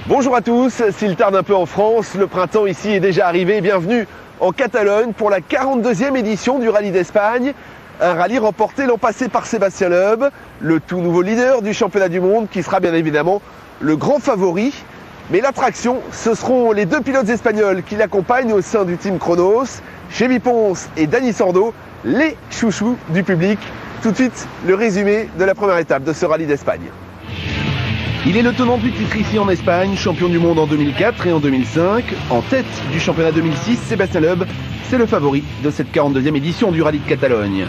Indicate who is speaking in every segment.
Speaker 1: Bonjour à tous, s'il tarde un peu en France, le printemps ici est déjà arrivé. Bienvenue en Catalogne pour la 42e édition du Rallye d'Espagne. Un rallye remporté l'an passé par Sébastien Loeb, le tout nouveau leader du championnat du monde qui sera bien évidemment le grand favori. Mais l'attraction, ce seront les deux pilotes espagnols qui l'accompagnent au sein du team Chronos, Chevy Ponce et Dani Sordo, les chouchous du public. Tout de suite, le résumé de la première étape de ce Rallye d'Espagne. Il est le tenant du titre ici en Espagne, champion du monde en 2004 et en 2005. En tête du championnat 2006, Sébastien Loeb, c'est le favori de cette 42e édition du Rallye de Catalogne.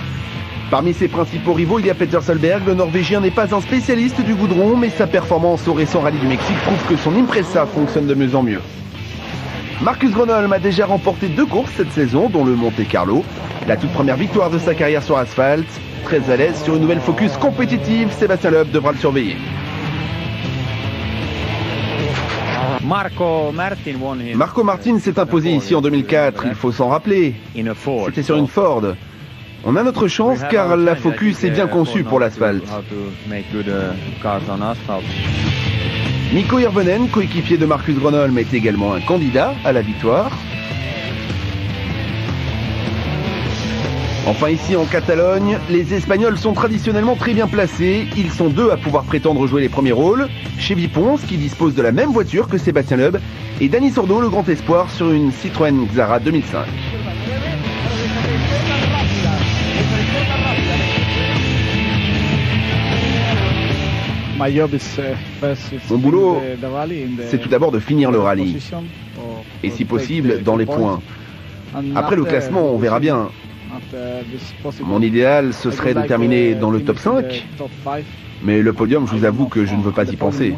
Speaker 1: Parmi ses principaux rivaux, il y a Peter Solberg. Le Norvégien n'est pas un spécialiste du goudron, mais sa performance au récent Rallye du Mexique prouve que son Impreza fonctionne de mieux en mieux. Marcus Gronholm a déjà remporté 2 courses cette saison, dont le Monte Carlo. La toute première victoire de sa carrière sur asphalte. Très à l'aise sur une nouvelle Focus compétitive, Sébastien Loeb devra le surveiller. Marco Martin s'est imposé ici en 2004, il faut s'en rappeler. C'était sur une Ford. On a notre chance car la Focus est bien conçue pour l'asphalte. Mikko Hirvonen, coéquipier de Marcus Gronholm, est également un candidat à la victoire. Enfin ici en Catalogne, les Espagnols sont traditionnellement très bien placés. Ils sont 2 à pouvoir prétendre jouer les premiers rôles. Chevy Ponce qui dispose de la même voiture que Sébastien Loeb et Dani Sordo, le grand espoir sur une Citroën Xara 2005. Mon boulot, c'est tout d'abord de finir le rallye. Et si possible, dans les points. Après le classement, on verra bien. Mon idéal, ce serait de terminer dans le top 5. Mais le podium, je vous avoue que je ne veux pas y penser.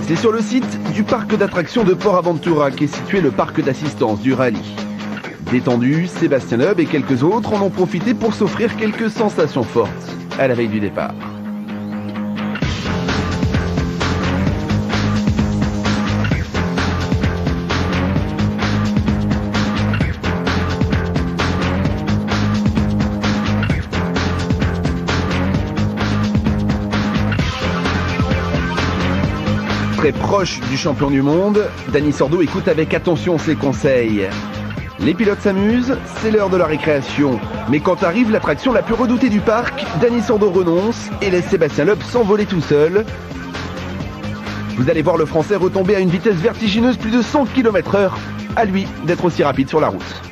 Speaker 1: C'est sur le site du parc d'attractions de Port Aventura qu'est situé le parc d'assistance du rallye. Détendu, Sébastien Loeb et quelques autres en ont profité pour s'offrir quelques sensations fortes à la veille du départ. Très proche du champion du monde, Dani Sordo écoute avec attention ses conseils. Les pilotes s'amusent, c'est l'heure de la récréation. Mais quand arrive l'attraction la plus redoutée du parc, Dani Sordo renonce et laisse Sébastien Loeb s'envoler tout seul. Vous allez voir le Français retomber à une vitesse vertigineuse, plus de 100 km/h. À lui d'être aussi rapide sur la route.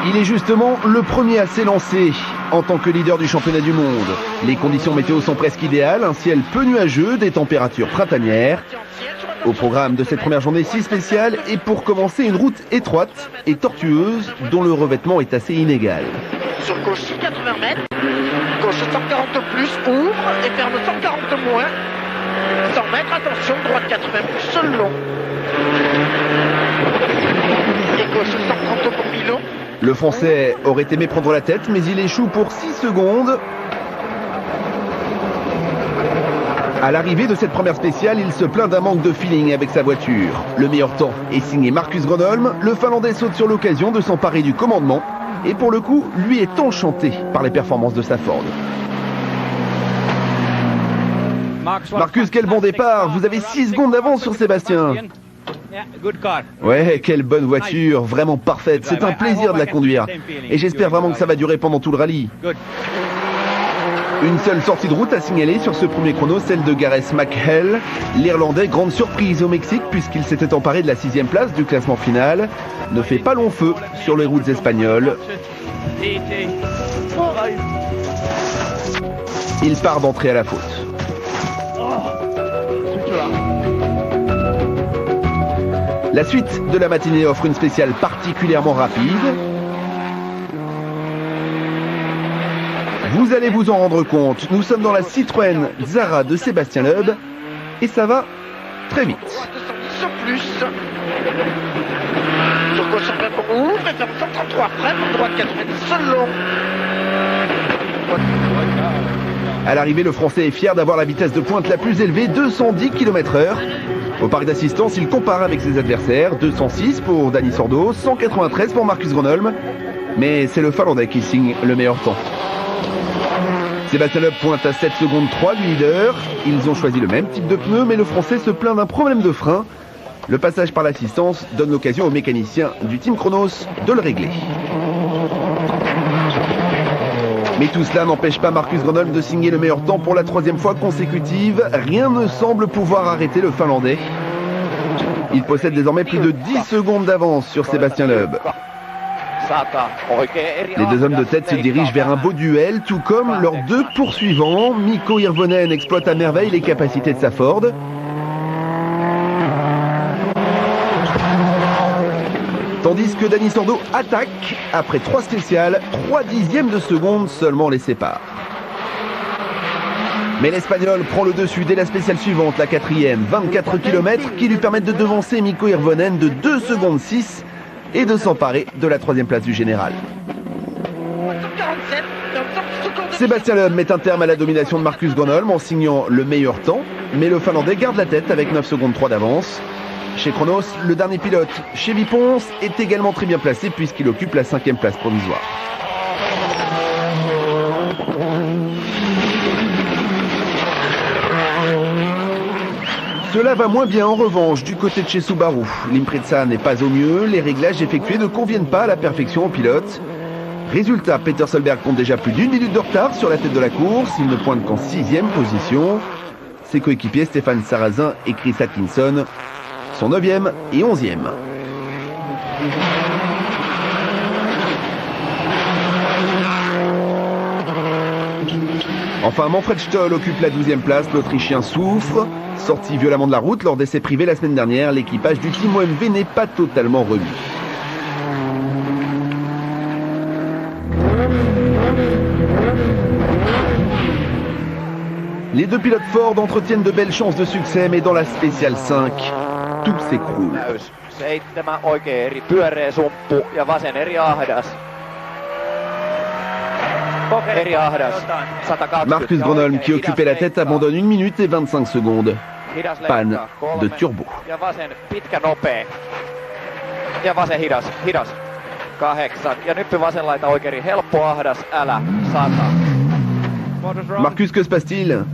Speaker 1: Il est justement le premier à s'élancer en tant que leader du championnat du monde. Les conditions météo sont presque idéales, un ciel peu nuageux, des températures printanières. Au programme de cette première journée si spéciale et pour commencer une route étroite et tortueuse dont le revêtement est assez inégal.
Speaker 2: Sur gauche 80 mètres, gauche 140 plus, ouvre et ferme 140 moins. 100 mètres, attention, droite 80 plus, seul long. Et gauche 130 pour Milon.
Speaker 1: Le Français aurait aimé prendre la tête, mais il échoue pour 6 secondes. À l'arrivée de cette première spéciale, il se plaint d'un manque de feeling avec sa voiture. Le meilleur temps est signé Marcus Gronholm. Le Finlandais saute sur l'occasion de s'emparer du commandement. Et pour le coup, lui est enchanté par les performances de sa Ford. Marcus, quel bon départ! Vous avez 6 secondes d'avance sur Sébastien. Ouais, quelle bonne voiture, vraiment parfaite. C'est un plaisir de la conduire. Et j'espère vraiment que ça va durer pendant tout le rallye. Une seule sortie de route à signaler sur ce premier chrono, celle de Gareth McHale. L'Irlandais, grande surprise au Mexique puisqu'il s'était emparé de la 6e place du classement final, ne fait pas long feu sur les routes espagnoles. Il part d'entrer à la faute. La suite de la matinée offre une spéciale particulièrement rapide. Vous allez vous en rendre compte, nous sommes dans la Citroën Xara de Sébastien Loeb et ça va très vite.
Speaker 2: Sur plus. Sur gauche 120 pour ouvre et ferme 133 freine, droite 90 seul long.
Speaker 1: À l'arrivée, le Français est fier d'avoir la vitesse de pointe la plus élevée, 210 km/h. Au parc d'assistance, il compare avec ses adversaires. 206 pour Dani Sordo, 193 pour Marcus Gronholm. Mais c'est le Finlandais qui signe le meilleur temps. Sébastien Loeb pointe à 7 secondes 3 du leader. Ils ont choisi le même type de pneus, mais le Français se plaint d'un problème de frein. Le passage par l'assistance donne l'occasion aux mécaniciens du Team Kronos de le régler. Mais tout cela n'empêche pas Marcus Gronholm de signer le meilleur temps pour la 3e fois consécutive. Rien ne semble pouvoir arrêter le Finlandais. Il possède désormais plus de 10 secondes d'avance sur Sébastien Loeb. Les deux hommes de tête se dirigent vers un beau duel, tout comme leurs deux poursuivants. Mikko Hirvonen exploite à merveille les capacités de sa Ford. Tandis que Dani Sordo attaque, après 3 spéciales, 3 dixièmes de seconde seulement les séparent. Mais l'Espagnol prend le dessus dès la spéciale suivante, la 4e, 24 km, qui lui permettent de devancer Mikko Hirvonen de 2 secondes 6 et de s'emparer de la 3e place du général. Sébastien Loeb met un terme à la domination de Marcus Gronholm en signant le meilleur temps, mais le Finlandais garde la tête avec 9 secondes 3 d'avance. Chez Kronos, le dernier pilote, Chevy Ponce, est également très bien placé puisqu'il occupe la 5e place provisoire. Cela va moins bien en revanche du côté de chez Subaru. L'Impreza n'est pas au mieux, les réglages effectués ne conviennent pas à la perfection au pilote. Résultat, Peter Solberg compte déjà plus d'1 minute de retard sur la tête de la course, il ne pointe qu'en 6e position. Ses coéquipiers Stéphane Sarrazin et Chris Atkinson sont 9e et 11e. Enfin, Manfred Stoll occupe la 12e place, l'Autrichien souffre. Sorti violemment de la route lors d'essais privés la semaine dernière, l'équipage du Team OMV n'est pas totalement remis. Les deux pilotes Ford entretiennent de belles chances de succès, mais dans la spéciale 5, tout s'écroule. Marcus Gronholm, qui occupait la tête, abandonne 1 minute et 25 secondes. Panne de turbo. Marcus, que se passe-t-il ?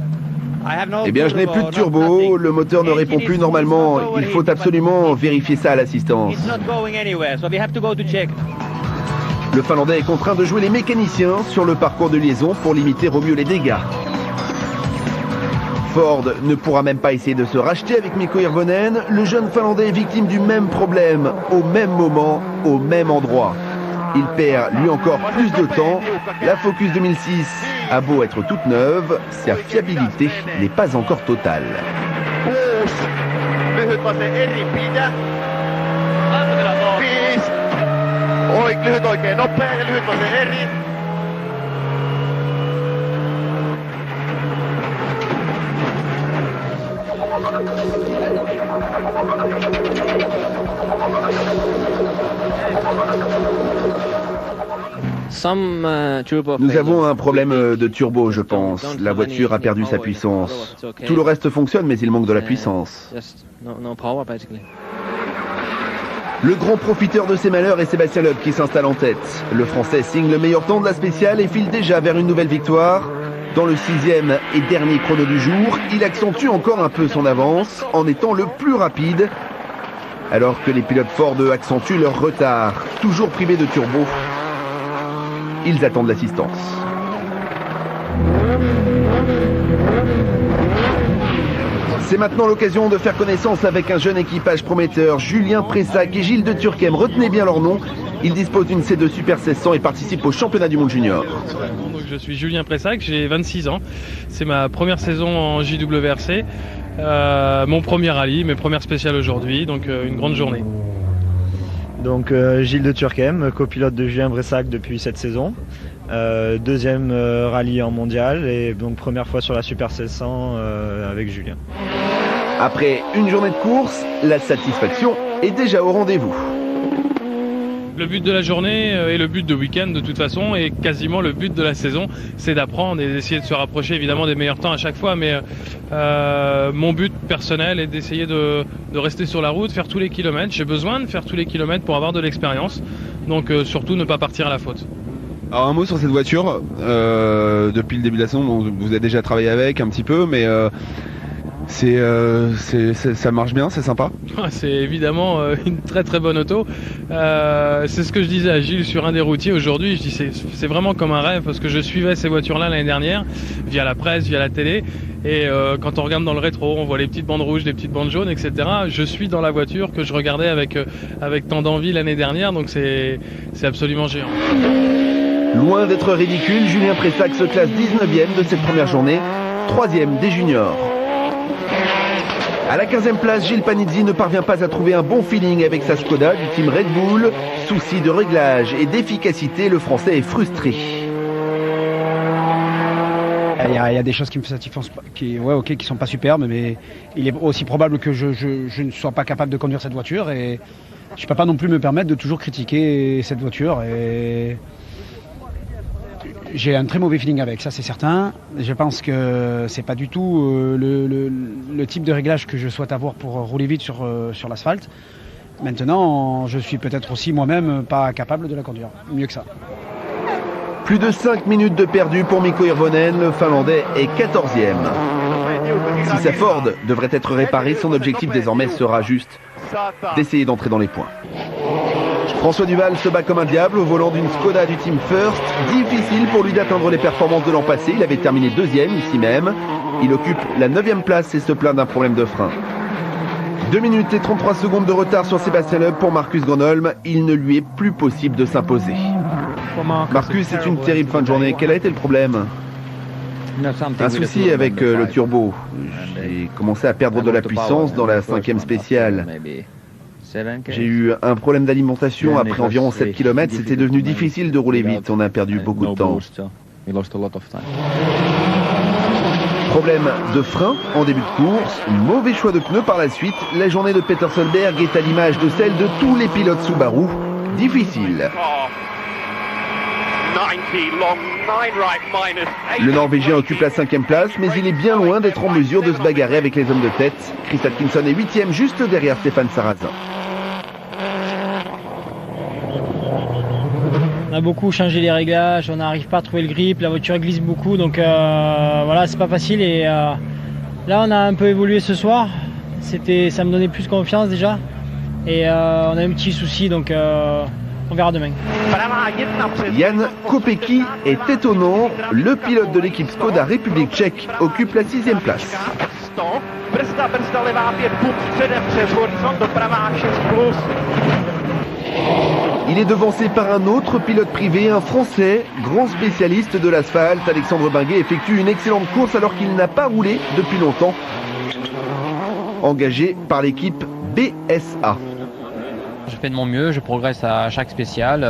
Speaker 1: Eh bien, je n'ai plus de turbo, le moteur ne répond plus normalement. Il faut absolument vérifier ça à l'assistance. Le Finlandais est contraint de jouer les mécaniciens sur le parcours de liaison pour limiter au mieux les dégâts. Ford ne pourra même pas essayer de se racheter avec Mikko Hirvonen. Le jeune Finlandais est victime du même problème, au même moment, au même endroit. Il perd lui encore plus de temps. La Focus 2006 a beau être toute neuve, sa fiabilité n'est pas encore totale.
Speaker 2: Lyhyt oikein nopea ja lyhyt vase eri.
Speaker 1: Nous avons un problème de turbo, je pense. La voiture a perdu sa puissance. Tout le reste fonctionne, mais il manque de la puissance. Le grand profiteur de ces malheurs est Sébastien Loeb qui s'installe en tête. Le Français signe le meilleur temps de la spéciale et file déjà vers une nouvelle victoire. Dans le 6e et dernier chrono du jour, il accentue encore un peu son avance en étant le plus rapide. Alors que les pilotes Ford accentuent leur retard, toujours privés de turbo. Ils attendent l'assistance. C'est maintenant l'occasion de faire connaissance avec un jeune équipage prometteur, Julien Pressac et Gilles de Turckheim. Retenez bien leur nom. Ils disposent d'une C2 Super 1600 et participent au championnat du monde junior.
Speaker 3: Donc, je suis Julien Pressac, j'ai 26 ans. C'est ma première saison en JWRC. Mon premier rallye, mes premières spéciales aujourd'hui, donc une grande journée.
Speaker 4: Donc Gilles de Turckheim, copilote de Julien Pressac depuis cette saison. Deuxième rallye en mondial et donc première fois sur la Super 1600 avec Julien.
Speaker 1: Après une journée de course, la satisfaction est déjà au rendez-vous.
Speaker 3: Le but de la journée et le but de week-end de toute façon, et quasiment le but de la saison, c'est d'apprendre et d'essayer de se rapprocher évidemment des meilleurs temps à chaque fois. Mais mon but personnel est d'essayer de rester sur la route, faire tous les kilomètres. J'ai besoin de faire tous les kilomètres pour avoir de l'expérience. Donc surtout ne pas partir à la faute.
Speaker 1: Alors un mot sur cette voiture, depuis le début de la saison, vous avez déjà travaillé avec un petit peu, mais ça marche bien, c'est sympa.
Speaker 3: C'est évidemment une très très bonne auto. C'est ce que je disais à Gilles sur un des routiers aujourd'hui. Je dis c'est vraiment comme un rêve parce que je suivais ces voitures-là l'année dernière via la presse, via la télé. Et quand on regarde dans le rétro, on voit les petites bandes rouges, les petites bandes jaunes, etc. Je suis dans la voiture que je regardais avec tant d'envie l'année dernière, donc c'est absolument géant.
Speaker 1: Loin d'être ridicule, Julien Pressac se classe 19e de cette première journée, 3e des juniors. À la 15e place, Gilles Panizzi ne parvient pas à trouver un bon feeling avec sa Skoda du team Red Bull. Souci de réglage et d'efficacité, le Français est frustré.
Speaker 5: Il y a des choses qui me satisfont, qui sont pas superbes, mais il est aussi probable que je ne sois pas capable de conduire cette voiture et je ne peux pas non plus me permettre de toujours critiquer cette voiture. Et j'ai un très mauvais feeling avec, ça c'est certain. Je pense que c'est pas du tout le type de réglage que je souhaite avoir pour rouler vite sur l'asphalte. Maintenant, je suis peut-être aussi moi-même pas capable de la conduire, mieux que ça.
Speaker 1: Plus de 5 minutes de perdu pour Mikko Hirvonen, le Finlandais est 14e. Si sa Ford devrait être réparée, son objectif désormais sera juste d'essayer d'entrer dans les points. François Duval se bat comme un diable au volant d'une Skoda du Team First. Difficile pour lui d'atteindre les performances de l'an passé. Il avait terminé 2e ici même. Il occupe la 9e place et se plaint d'un problème de frein. 2 minutes et 33 secondes de retard sur Sébastien Loeb pour Marcus Grönholm. Il ne lui est plus possible de s'imposer. Marcus, c'est une terrible fin de journée. Quel a été le problème ? Un souci avec le turbo. J'ai commencé à perdre de la puissance dans la 5e spéciale. J'ai eu un problème d'alimentation après environ 7 km. C'était devenu difficile de rouler vite. On a perdu beaucoup de temps. Problème de frein en début de course. Mauvais choix de pneus par la suite. La journée de Peter Solberg est à l'image de celle de tous les pilotes Subaru. Difficile. Le Norvégien occupe la 5e place, mais il est bien loin d'être en mesure de se bagarrer avec les hommes de tête. Chris Atkinson est 8e, juste derrière Stéphane Sarrazin.
Speaker 6: On a beaucoup changé les réglages, on n'arrive pas à trouver le grip, la voiture glisse beaucoup, donc voilà, c'est pas facile. Et là, on a un peu évolué ce soir. Ça me donnait plus confiance déjà. Et on a un petit souci, donc on verra demain.
Speaker 1: Jan Kopecky est étonnant. Le pilote de l'équipe Skoda République tchèque occupe la 6e place. Il est devancé par un autre pilote privé, un Français, grand spécialiste de l'asphalte. Alexandre Binguet effectue une excellente course alors qu'il n'a pas roulé depuis longtemps. Engagé par l'équipe BSA.
Speaker 7: Je fais de mon mieux, je progresse à chaque spécial.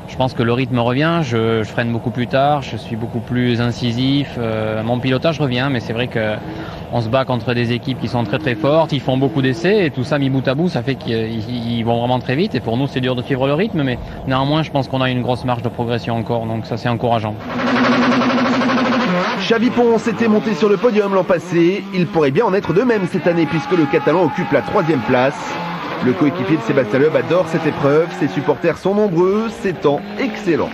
Speaker 7: Je pense que le rythme revient, je freine beaucoup plus tard, je suis beaucoup plus incisif. Mon pilotage revient, mais c'est vrai qu'on se bat contre des équipes qui sont très très fortes, ils font beaucoup d'essais et tout ça mis bout à bout, ça fait qu'ils vont vraiment très vite. Et pour nous, c'est dur de suivre le rythme, mais néanmoins, je pense qu'on a une grosse marge de progression encore, donc ça c'est encourageant.
Speaker 1: Xavi Pons s'était monté sur le podium l'an passé. Il pourrait bien en être de même cette année puisque le Catalan occupe la 3e place. Le coéquipier de Sébastien Loeb adore cette épreuve. Ses supporters sont nombreux. Ses temps excellents.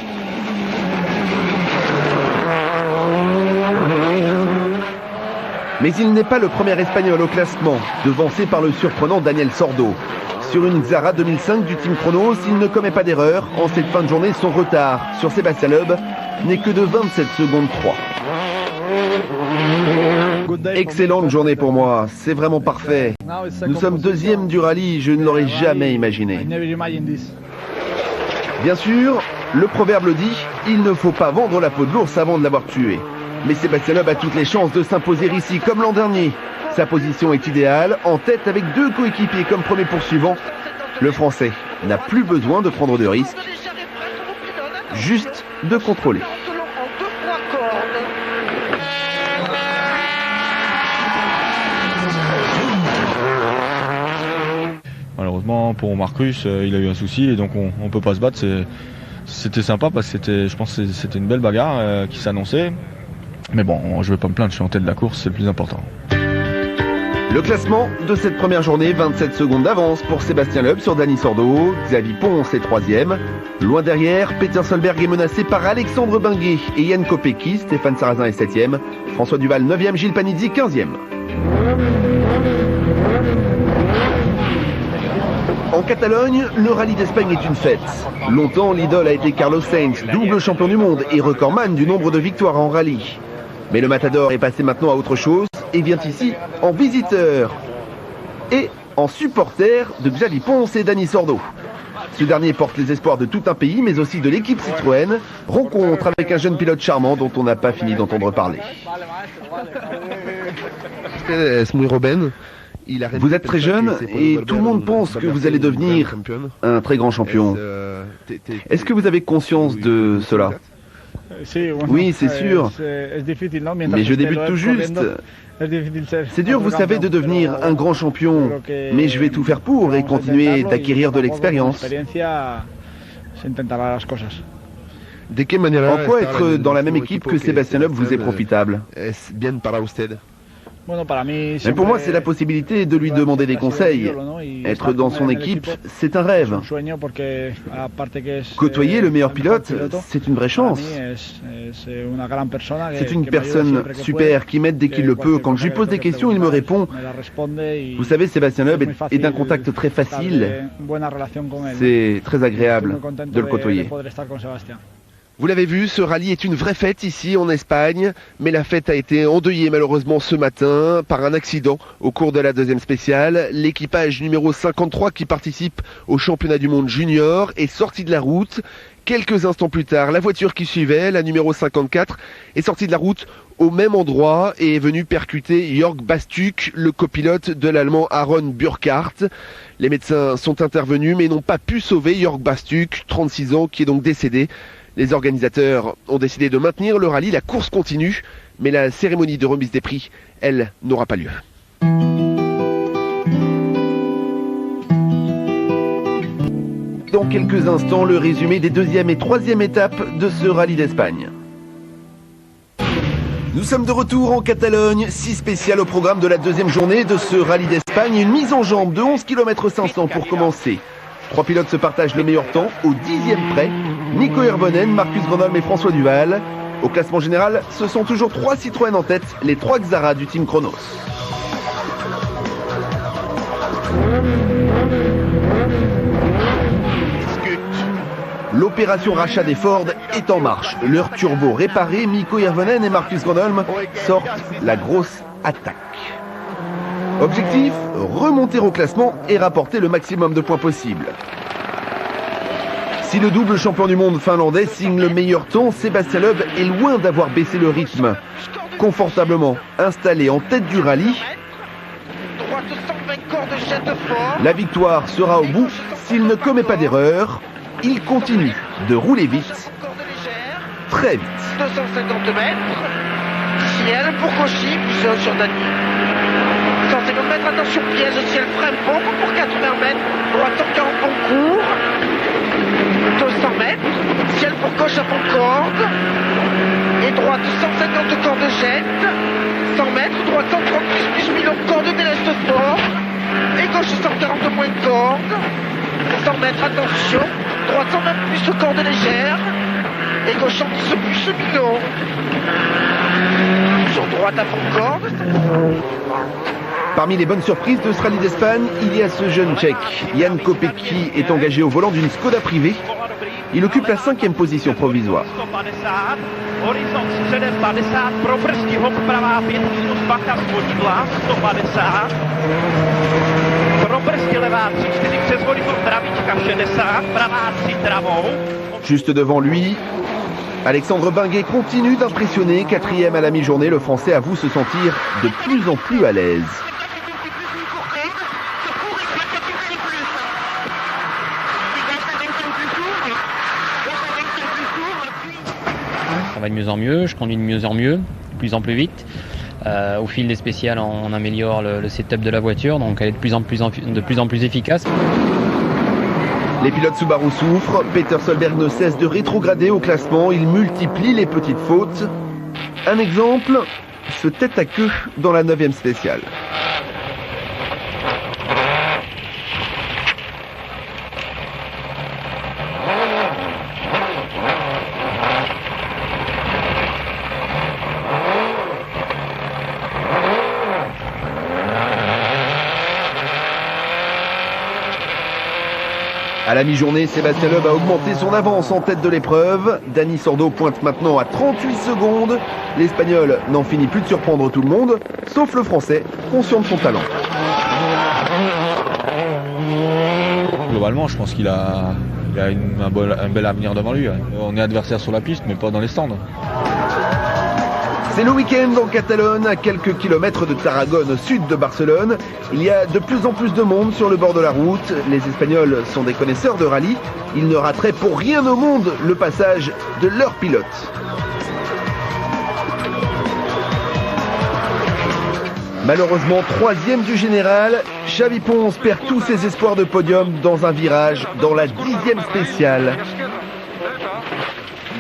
Speaker 1: Mais il n'est pas le premier Espagnol au classement, devancé par le surprenant Daniel Sordo. Sur une Xara 2005 du Team Chronos, il ne commet pas d'erreur. En cette fin de journée, son retard sur Sébastien Loeb n'est que de 27 secondes 3. Excellente journée pour moi, c'est vraiment parfait. Nous sommes 2e du rallye, je ne l'aurais jamais imaginé. Bien sûr, le proverbe le dit, il ne faut pas vendre la peau de l'ours avant de l'avoir tué. Mais Sébastien Loeb a toutes les chances de s'imposer ici comme l'an dernier. Sa position est idéale, en tête avec 2 coéquipiers comme premier poursuivant. Le Français n'a plus besoin de prendre de risques, juste de contrôler.
Speaker 8: malheureusement pour Marcus, il a eu un souci et donc on peut pas se battre. C'était sympa parce que je pense que c'était une belle bagarre qui s'annonçait. Mais bon, je vais pas me plaindre, je suis en tête de la course, c'est le plus important.
Speaker 1: Le classement de cette première journée, 27 secondes d'avance pour Sébastien Loeb sur Dani Sordo. Xavier Ponce est 3e. Loin derrière, Peter Solberg est menacé par Alexandre Benguet et Yann Kopecky. Stéphane Sarrazin est 7e. François Duval 9e, Gilles Panizzi 15e. En Catalogne, le rallye d'Espagne est une fête. Longtemps, l'idole a été Carlos Sainz, double champion du monde et recordman du nombre de victoires en rallye. Mais le Matador est passé maintenant à autre chose et vient ici en visiteur et en supporter de Xavier Ponce et Dani Sordo. Ce dernier porte les espoirs de tout un pays, mais aussi de l'équipe Citroën. Rencontre avec un jeune pilote charmant dont on n'a pas fini d'entendre parler. Vous êtes très jeune et tout le monde pense que vous allez devenir un très grand champion. Est-ce que vous avez conscience de cela ? Oui, c'est sûr. Mais je débute tout juste. C'est dur, vous savez, de devenir un grand champion. Mais je vais tout faire pour et continuer d'acquérir de l'expérience. En quoi être dans la même équipe que Sébastien Loeb vous est profitable ? Mais pour moi, c'est la possibilité de lui demander des conseils. Être dans son équipe, c'est un rêve. Côtoyer le meilleur pilote, c'est une vraie chance. C'est une personne super qui m'aide dès qu'il le peut. Quand je lui pose des questions, il me répond. Vous savez, Sébastien Loeb est d'un contact très facile. C'est très agréable de le côtoyer. Vous l'avez vu, ce rallye est une vraie fête ici en Espagne, mais la fête a été endeuillée malheureusement ce matin par un accident au cours de la deuxième spéciale. L'équipage numéro 53 qui participe au championnat du monde junior est sorti de la route. Quelques instants plus tard, la voiture qui suivait, la numéro 54, est sortie de la route au même endroit et est venue percuter Jörg Bastuk, le copilote de l'allemand Aaron Burkhardt. Les médecins sont intervenus mais n'ont pas pu sauver Jörg Bastuk, 36 ans, qui est donc décédé. Les organisateurs ont décidé de maintenir le rallye, la course continue, mais la cérémonie de remise des prix, elle, n'aura pas lieu. Dans quelques instants, le résumé des deuxième et troisième étapes de ce rallye d'Espagne. Nous sommes de retour en Catalogne, 6 spéciales au programme de la deuxième journée de ce rallye d'Espagne. Une mise en jambe de 11 km 500 pour commencer. 3 pilotes se partagent les meilleurs temps au 10e près. Nico Hirvonen, Marcus Grönholm et François Duval. Au classement général, ce sont toujours 3 Citroën en tête, les 3 Xara du team Chronos. L'opération rachat des Ford est en marche. Leur turbo réparé, Nico Hirvonen et Marcus Grönholm sortent la grosse attaque. Objectif, remonter au classement et rapporter le maximum de points possible. Si le double champion du monde finlandais signe le meilleur temps, Sébastien Loeb est loin d'avoir baissé le rythme. Confortablement installé en tête du rallye, la victoire sera au bout s'il ne commet pas d'erreur. Il continue de rouler vite, très vite.
Speaker 2: 250 mètres, ciel pour Cauchy, puis sur Dany. 150 mètres, attention piège, ciel freine beaucoup pour 80 mètres, droite 140 concours. 200 mètres, ciel pour Coche à Concorde. Et droite 150 corps de jette. 100 mètres, droite 130 plus 1000 corps de déleste fort. Et gauche 140 moins de corde. 100 mètres, attention. Droite 100 mètres plus corde légère. Et gauche 110 plus Milon. Sur droite à Concorde.
Speaker 1: Parmi les bonnes surprises de ce rallye d'Espagne, il y a ce jeune Tchèque. Yann Kopecky est engagé au volant d'une Skoda privée. Il occupe la 5e position provisoire. Juste devant lui, Alexandre Benguet continue d'impressionner. 4e à la mi-journée, le Français avoue se sentir de plus en plus à l'aise.
Speaker 7: Ça va de mieux en mieux, je conduis de mieux en mieux, de plus en plus vite. Au fil des spéciales, on améliore le setup de la voiture, donc elle est de plus en plus efficace.
Speaker 1: Les pilotes Subaru souffrent, Peter Solberg ne cesse de rétrograder au classement, il multiplie les petites fautes. Un exemple, ce tête à queue dans la 9e spéciale. À la mi-journée, Sébastien Loeb a augmenté son avance en tête de l'épreuve. Dani Sordo pointe maintenant à 38 secondes. L'Espagnol n'en finit plus de surprendre tout le monde, sauf le Français, conscient de son talent.
Speaker 8: Globalement, je pense qu'il a un bel avenir devant lui. On est adversaire sur la piste, mais pas dans les stands.
Speaker 1: C'est le week-end en Catalogne, à quelques kilomètres de Tarragone, au sud de Barcelone. Il y a de plus en plus de monde sur le bord de la route. Les Espagnols sont des connaisseurs de rallye. Ils ne rateraient pour rien au monde le passage de leur pilote. Malheureusement, 3e du général, Xavi Pons perd tous ses espoirs de podium dans un virage dans la 10e spéciale.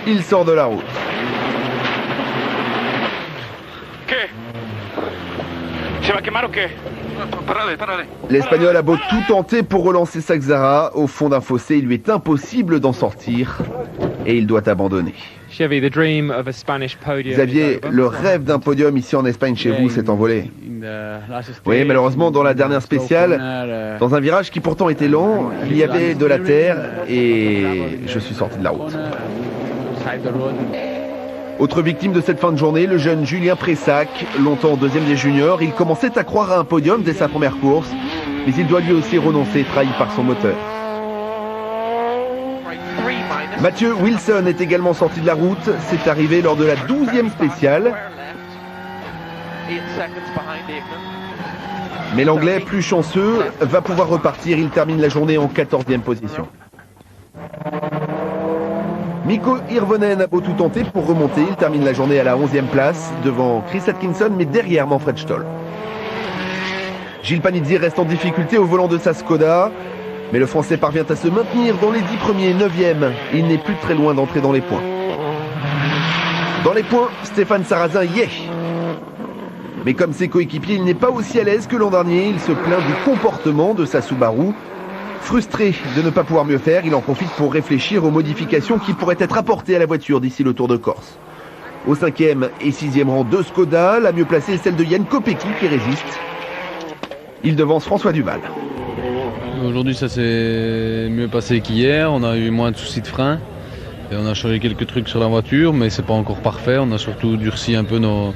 Speaker 1: Il sort de la route. L'Espagnol a beau tout tenter pour relancer sa Xara, au fond d'un fossé, il lui est impossible d'en sortir et il doit abandonner. Xavier, le rêve d'un podium ici en Espagne chez vous s'est envolé. Oui, malheureusement, dans la dernière spéciale, dans un virage qui pourtant était lent, il y avait de la terre et je suis sorti de la route. Autre victime de cette fin de journée, le jeune Julien Pressac, longtemps 2e des juniors. Il commençait à croire à un podium dès sa première course, mais il doit lui aussi renoncer, trahi par son moteur. Mathieu Wilson est également sorti de la route. C'est arrivé lors de la 12e spéciale. Mais l'Anglais, plus chanceux, va pouvoir repartir. Il termine la journée en 14e position. Mikko Hirvonen a beau tout tenter pour remonter, il termine la journée à la 11e place, devant Chris Atkinson, mais derrière Manfred Stoll. Gilles Panizzi reste en difficulté au volant de sa Skoda, mais le Français parvient à se maintenir dans les 10 premiers, 9e. Il n'est plus très loin d'entrer dans les points. Dans les points, Stéphane Sarrazin y est. Mais comme ses coéquipiers, il n'est pas aussi à l'aise que l'an dernier, il se plaint du comportement de sa Subaru. Frustré de ne pas pouvoir mieux faire, il en profite pour réfléchir aux modifications qui pourraient être apportées à la voiture d'ici le Tour de Corse. Au 5e et 6e rang de Skoda, la mieux placée est celle de Yann Kopecky qui résiste. Il devance François Duval.
Speaker 9: Aujourd'hui ça s'est mieux passé qu'hier, on a eu moins de soucis de frein et on a changé quelques trucs sur la voiture, mais c'est pas encore parfait. On a surtout durci un peu nos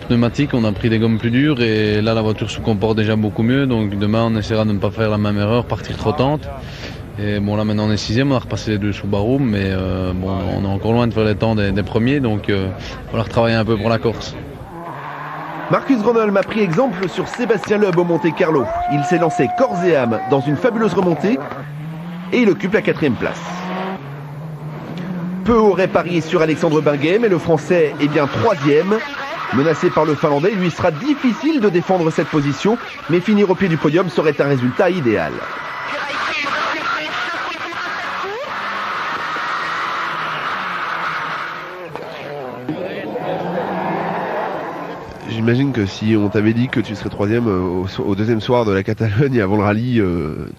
Speaker 9: pneumatiques, on a pris des gommes plus dures et là la voiture se comporte déjà beaucoup mieux, donc demain on essaiera de ne pas faire la même erreur, partir trop tente. Et bon, là maintenant on est 6e, on a repassé les 2 Subaru, mais bon, on est encore loin de faire les temps des premiers, donc il va falloir travailler un peu pour la Corse.
Speaker 1: Marcus Gronholm a pris exemple sur Sébastien Loeb au Monte Carlo. Il s'est lancé corps et âme dans une fabuleuse remontée et il occupe la 4e place. Peu aurait parié sur Alexandre Binguet, mais le Français est bien 3e. Menacé par le Finlandais, il lui sera difficile de défendre cette position, mais finir au pied du podium serait un résultat idéal. J'imagine que si on t'avait dit que tu serais 3e au 2e soir de la Catalogne avant le rallye,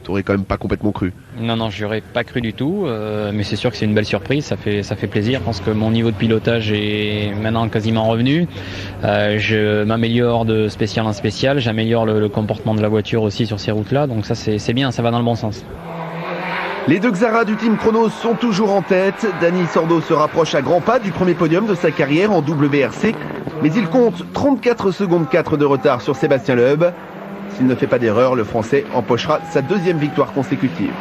Speaker 1: t'aurais quand même pas complètement cru.
Speaker 7: Non, j'y aurais pas cru du tout, mais c'est sûr que c'est une belle surprise, ça fait plaisir. Je pense que mon niveau de pilotage est maintenant quasiment revenu. Je m'améliore de spécial en spécial, j'améliore le comportement de la voiture aussi sur ces routes-là, donc ça c'est bien, ça va dans le bon sens.
Speaker 1: Les 2 Xara du team Chronos sont toujours en tête. Dani Sordo se rapproche à grands pas du premier podium de sa carrière en WRC, mais il compte 34 secondes 4 de retard sur Sébastien Loeb. S'il ne fait pas d'erreur, le Français empochera sa 2e victoire consécutive.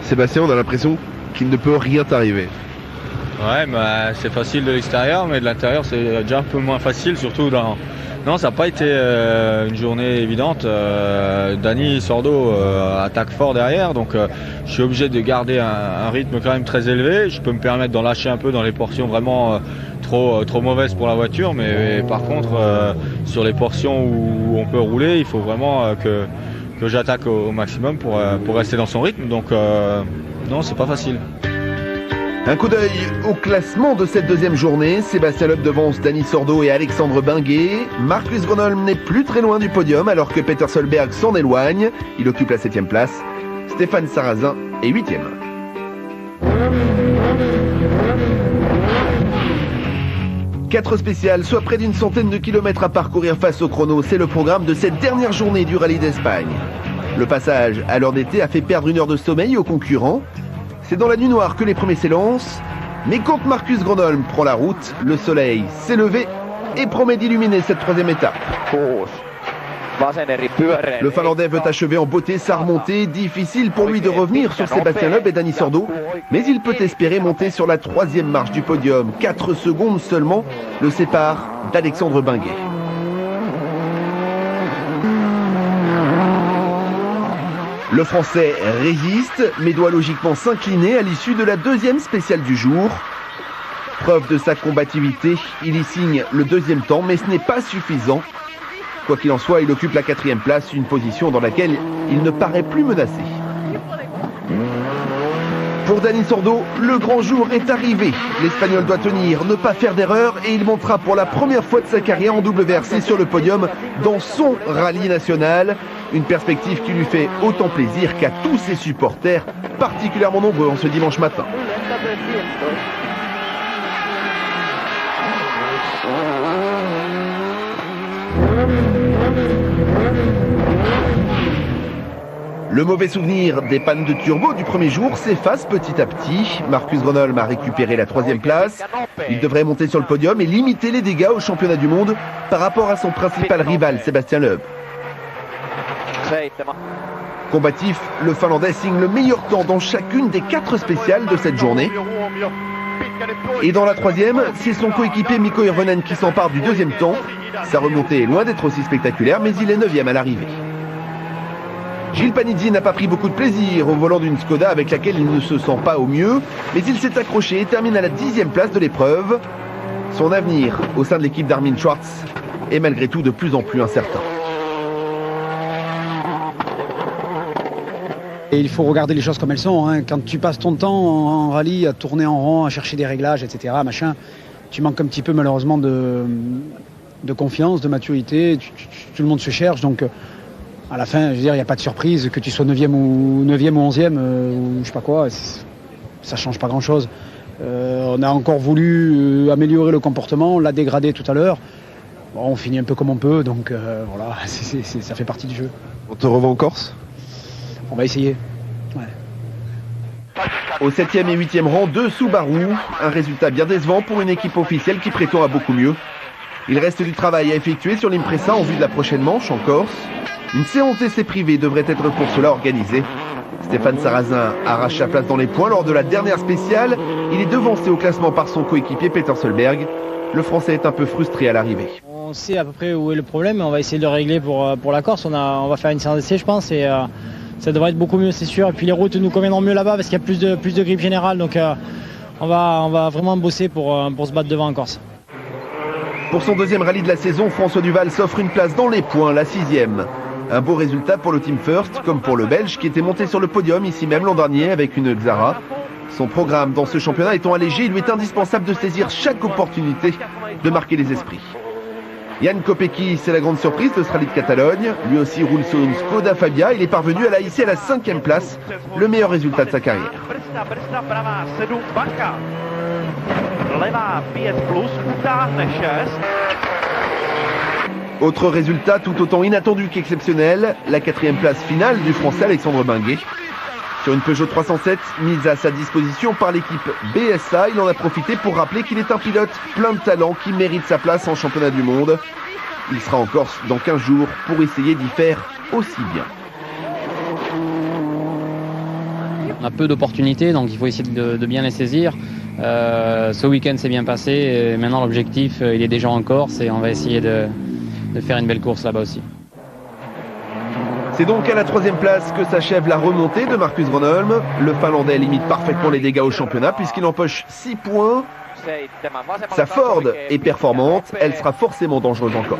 Speaker 1: Sébastien, on a l'impression qu'il ne peut rien t'arriver.
Speaker 8: Ouais, bah, c'est facile de l'extérieur, mais de l'intérieur c'est déjà un peu moins facile, surtout dans... Non, ça n'a pas été une journée évidente. Dani Sordo attaque fort derrière, donc je suis obligé de garder un rythme quand même très élevé. Je peux me permettre d'en lâcher un peu dans les portions vraiment trop mauvaises pour la voiture, mais par contre sur les portions où on peut rouler, il faut vraiment que que j'attaque au maximum pour rester dans son rythme. Donc non, c'est pas facile.
Speaker 1: Un coup d'œil au classement de cette deuxième journée. Sébastien Loeb devance Dani Sordo et Alexandre Benguet. Marcus Gronholm n'est plus très loin du podium alors que Peter Solberg s'en éloigne. Il occupe la 7e place. Stéphane Sarrazin est 8e. Quatre spéciales, soit près d'une centaine de kilomètres à parcourir face au chrono. C'est le programme de cette dernière journée du Rallye d'Espagne. Le passage à l'heure d'été a fait perdre 1 heure de sommeil aux concurrents. C'est dans la nuit noire que les premiers s'élancent. Mais quand Marcus Gronholm prend la route, le soleil s'est levé et promet d'illuminer cette 3e étape. Le Finlandais veut achever en beauté sa remontée. Difficile pour lui de revenir sur Sébastien Loeb et Dani Sordo. Mais il peut espérer monter sur la 3e marche du podium. 4 secondes seulement le séparent d'Alexandre Benguet. Le Français résiste, mais doit logiquement s'incliner à l'issue de la 2e spéciale du jour. Preuve de sa combativité, il y signe le 2e temps, mais ce n'est pas suffisant. Quoi qu'il en soit, il occupe la 4e place, une position dans laquelle il ne paraît plus menacé. Pour Dani Sordo, le grand jour est arrivé. L'Espagnol doit tenir, ne pas faire d'erreur et il montera pour la première fois de sa carrière en WRC sur le podium dans son rallye national. Une perspective qui lui fait autant plaisir qu'à tous ses supporters, particulièrement nombreux en ce dimanche matin. Le mauvais souvenir des pannes de turbo du premier jour s'efface petit à petit. Marcus Gronholm a récupéré la 3e place. Il devrait monter sur le podium et limiter les dégâts au championnat du monde par rapport à son principal rival, Sébastien Loeb. Combatif, le Finlandais signe le meilleur temps dans chacune des 4 spéciales de cette journée. Et dans la 3e, c'est son coéquipier Mikko Hirvonen qui s'empare du 2e temps. Sa remontée est loin d'être aussi spectaculaire, mais il est 9e à l'arrivée. Gilles Panizzi n'a pas pris beaucoup de plaisir au volant d'une Skoda avec laquelle il ne se sent pas au mieux, mais il s'est accroché et termine à la 10e place de l'épreuve. Son avenir au sein de l'équipe d'Armin Schwartz est malgré tout de plus en plus incertain.
Speaker 5: Et il faut regarder les choses comme elles sont. Hein. Quand tu passes ton temps en rallye à tourner en rond, à chercher des réglages, etc., machin, tu manques un petit peu malheureusement de confiance, de maturité. Tout le monde se cherche, donc à la fin, je veux dire, il n'y a pas de surprise que tu sois 9e ou 11e ou je sais pas quoi. Ça change pas grand-chose. On a encore voulu améliorer le comportement, on l'a dégradé tout à l'heure. Bon, on finit un peu comme on peut, donc voilà, ça fait partie du jeu.
Speaker 1: On te revoit en Corse ?
Speaker 5: On va essayer. Ouais.
Speaker 1: Au 7e et 8e rang, 2 Subaru. Un résultat bien décevant pour une équipe officielle qui prétend à beaucoup mieux. Il reste du travail à effectuer sur l'Impresa en vue de la prochaine manche en Corse. Une séance d'essai privée devrait être pour cela organisée. Stéphane Sarrazin arrache sa place dans les points lors de la dernière spéciale. Il est devancé au classement par son coéquipier Peter Solberg. Le Français est un peu frustré à l'arrivée.
Speaker 6: On sait à peu près où est le problème et on va essayer de le régler pour la Corse. On va faire une séance d'essai, je pense, et ça devrait être beaucoup mieux, c'est sûr. Et puis les routes nous conviendront mieux là-bas parce qu'il y a plus de grippe générale. Donc on va vraiment bosser pour se battre devant en Corse.
Speaker 1: Pour son 2e rallye de la saison, François Duval s'offre une place dans les points, la 6e. Un beau résultat pour le Team First, comme pour le Belge qui était monté sur le podium ici même l'an dernier avec une Xara. Son programme dans ce championnat étant allégé, il lui est indispensable de saisir chaque opportunité de marquer les esprits. Jan Kopecky, c'est la grande surprise de ce rallye de Catalogne. Lui aussi roule sur une Skoda Fabia. Il est parvenu à la hisser à la 5e place, le meilleur résultat de sa carrière. Autre résultat tout autant inattendu qu'exceptionnel, la 4e place finale du Français Alexandre Benguet. Sur une Peugeot 307 mise à sa disposition par l'équipe BSA, il en a profité pour rappeler qu'il est un pilote plein de talent qui mérite sa place en championnat du monde. Il sera en Corse dans 15 jours pour essayer d'y faire aussi bien.
Speaker 7: On a peu d'opportunités, donc il faut essayer de bien les saisir. Ce week-end s'est bien passé, et maintenant l'objectif il est déjà en Corse et on va essayer de faire une belle course là-bas aussi.
Speaker 1: C'est donc à la 3e place que s'achève la remontée de Marcus Gronholm. Le Finlandais limite parfaitement les dégâts au championnat puisqu'il empoche 6 points. Sa Ford est performante, elle sera forcément dangereuse en Corse.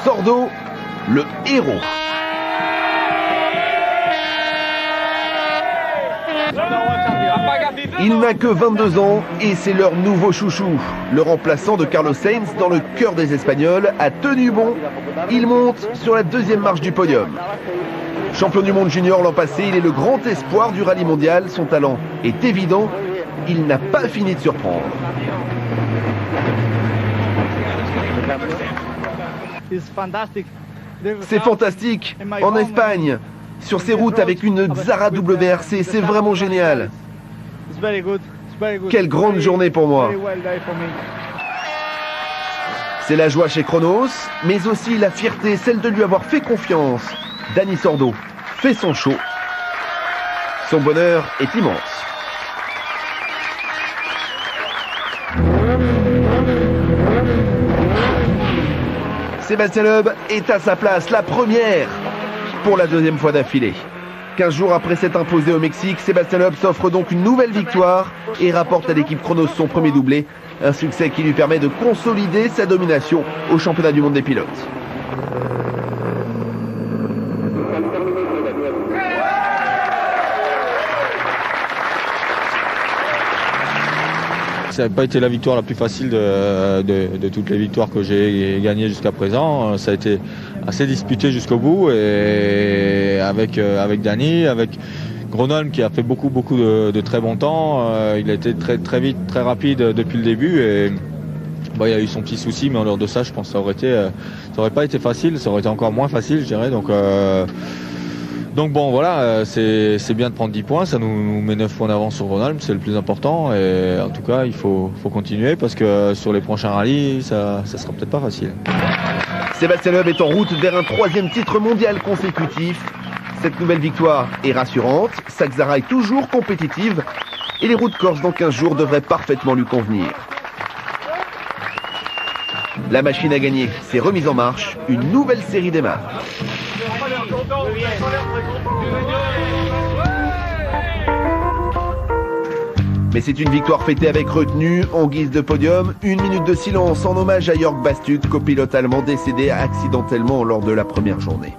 Speaker 1: Sordo, le héros. Il n'a que 22 ans et c'est leur nouveau chouchou. Le remplaçant de Carlos Sainz dans le cœur des Espagnols a tenu bon. Il monte sur la deuxième marche du podium. Champion du monde junior l'an passé, il est le grand espoir du rallye mondial. Son talent est évident. Il n'a pas fini de surprendre. C'est fantastique. En Espagne, sur ces routes avec une Xara WRC, c'est vraiment génial. Quelle grande journée pour moi. C'est la joie chez Chronos, mais aussi la fierté, celle de lui avoir fait confiance. Dani Sordo fait son show. Son bonheur est immense. Sébastien Loeb est à sa place, la première pour la deuxième fois d'affilée. 15 jours après s'être imposé au Mexique, Sébastien Loeb s'offre donc une nouvelle victoire et rapporte à l'équipe Chronos son premier doublé. Un succès qui lui permet de consolider sa domination au championnat du monde des pilotes.
Speaker 8: Ça n'a pas été la victoire la plus facile de toutes les victoires que j'ai gagnées jusqu'à présent. Ça a été assez disputé jusqu'au bout et avec Dani, avec Gronholm qui a fait beaucoup de très bons temps. Il a été très vite, très rapide depuis le début et il y a eu son petit souci, mais en dehors de ça, je pense que ça aurait pas été facile, ça aurait été encore moins facile, je dirais. Donc bon, voilà, c'est bien de prendre 10 points, ça nous met 9 points d'avance sur Gronholm, c'est le plus important. Et en tout cas, il faut continuer parce que sur les prochains rallyes, ça sera peut-être pas facile.
Speaker 1: Sébastien Loeb est en route vers un 3e titre mondial consécutif. Cette nouvelle victoire est rassurante, sa Xara est toujours compétitive et les routes corses dans 15 jours devraient parfaitement lui convenir. La machine à gagner s'est remise en marche, une nouvelle série démarre. Mais c'est une victoire fêtée avec retenue. En guise de podium, 1 minute de silence en hommage à Jörg Bastuk, copilote allemand décédé accidentellement lors de la première journée.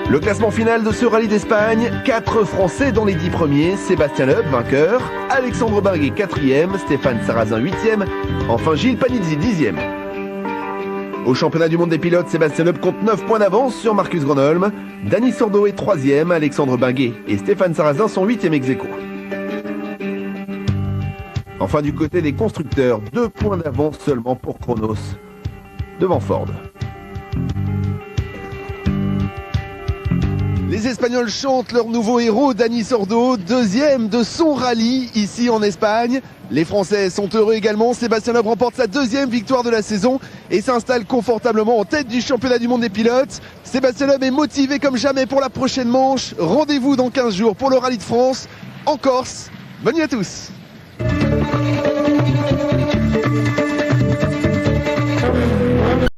Speaker 1: Le classement final de ce rallye d'Espagne, 4 Français dans les 10 premiers, Sébastien Loeb, vainqueur, Alexandre Barguet 4e, Stéphane Sarrazin 8e, enfin Gilles Panizzi 10e. Au championnat du monde des pilotes, Sébastien Loeb compte 9 points d'avance sur Marcus Gronholm, Dani Sordo est 3e, Alexandre Barguet et Stéphane Sarrazin sont 8e ex-aequo. Enfin du côté des constructeurs, 2 points d'avance seulement pour Chronos, devant Ford. Les Espagnols chantent leur nouveau héros, Dani Sordo, 2e de son rallye ici en Espagne. Les Français sont heureux également. Sébastien Loeb remporte sa 2e victoire de la saison et s'installe confortablement en tête du championnat du monde des pilotes. Sébastien Loeb est motivé comme jamais pour la prochaine manche. Rendez-vous dans 15 jours pour le rallye de France en Corse. Bonne nuit à tous.